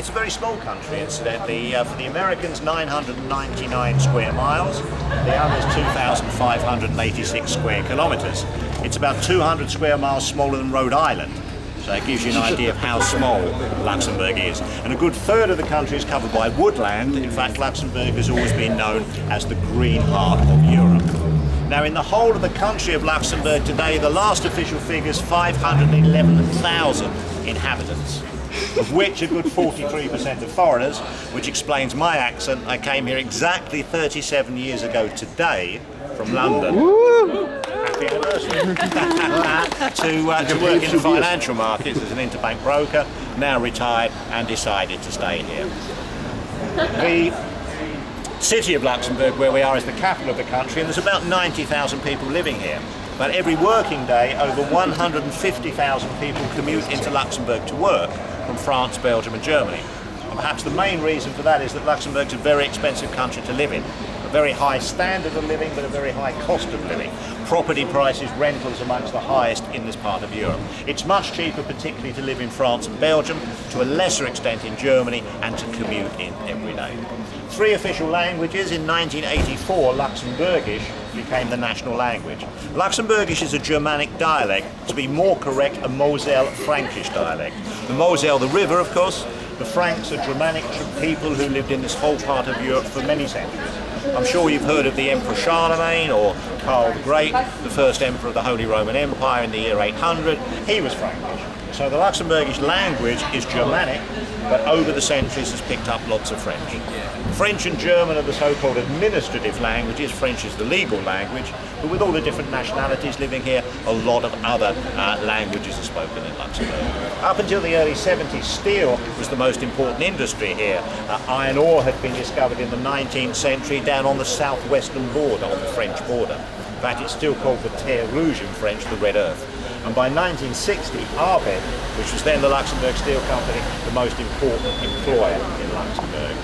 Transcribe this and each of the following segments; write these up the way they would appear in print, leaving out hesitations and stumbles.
It's a very small country, incidentally. For the Americans, 999 square miles. The others, 2,586 square kilometres. It's about 200 square miles smaller than Rhode Island. So it gives you an idea of how small Luxembourg is. And a good third of the country is covered by woodland. In fact, Luxembourg has always been known as the green heart of Europe. Now, in the whole of the country of Luxembourg today, the last official figure is 511,000 inhabitants, of which a good 43% are foreigners, which explains my accent. I came here exactly 37 years ago today from London. Happy anniversary. to work in the financial markets as an interbank broker, now retired and decided to stay here. The city of Luxembourg, where we are, is the capital of the country, and there's about 90,000 people living here. But every working day, over 150,000 people commute into Luxembourg to work from France, Belgium and Germany. And perhaps the main reason for that is that Luxembourg's a very expensive country to live in. A very high standard of living, but a very high cost of living. Property prices, rentals amongst the highest in this part of Europe. It's much cheaper particularly to live in France and Belgium, to a lesser extent in Germany, and to commute in every day. 3 official languages. In 1984, Luxembourgish became the national language. Luxembourgish is a Germanic dialect, to be more correct, a Moselle Frankish dialect. The Moselle, the river, of course. The Franks are Germanic people who lived in this whole part of Europe for many centuries. I'm sure you've heard of the Emperor Charlemagne or Karl the Great, the first emperor of the Holy Roman Empire in the year 800. He was Frankish. So the Luxembourgish language is Germanic, but over the centuries has picked up lots of French. French and German are the so-called administrative languages. French is the legal language, but with all the different nationalities living here, a lot of other languages are spoken in Luxembourg. Up until the early 70s, steel was the most important industry here. Iron ore had been discovered in the 19th century down on the southwestern border, on the French border. In fact, it's still called the Terre Rouge in French, the Red Earth. And by 1960, Arbed, which was then the Luxembourg Steel Company, the most important employer in Luxembourg.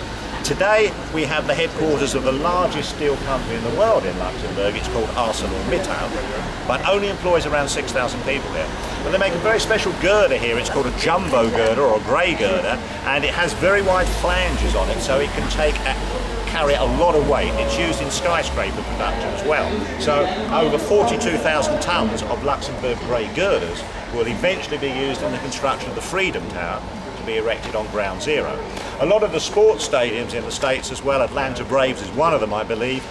Today, we have the headquarters of the largest steel company in the world in Luxembourg. It's called ArcelorMittal, but only employs around 6,000 people here. And they make a very special girder here. It's called a jumbo girder or a grey girder, and it has very wide flanges on it, so it can carry a lot of weight. It's used in skyscraper production as well. So over 42,000 tonnes of Luxembourg grey girders will eventually be used in the construction of the Freedom Tower, to be erected on Ground Zero. A lot of the sports stadiums in the States as well, Atlanta Braves is one of them, I believe,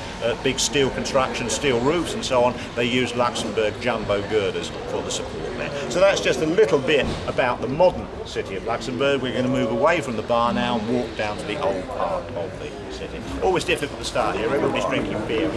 big steel construction, steel roofs and so on, they use Luxembourg jumbo girders for the support there. So that's just a little bit about the modern city of Luxembourg. We're going to move away from the bar now and walk down to the old part of the city. Always difficult to start here, everybody's drinking beer.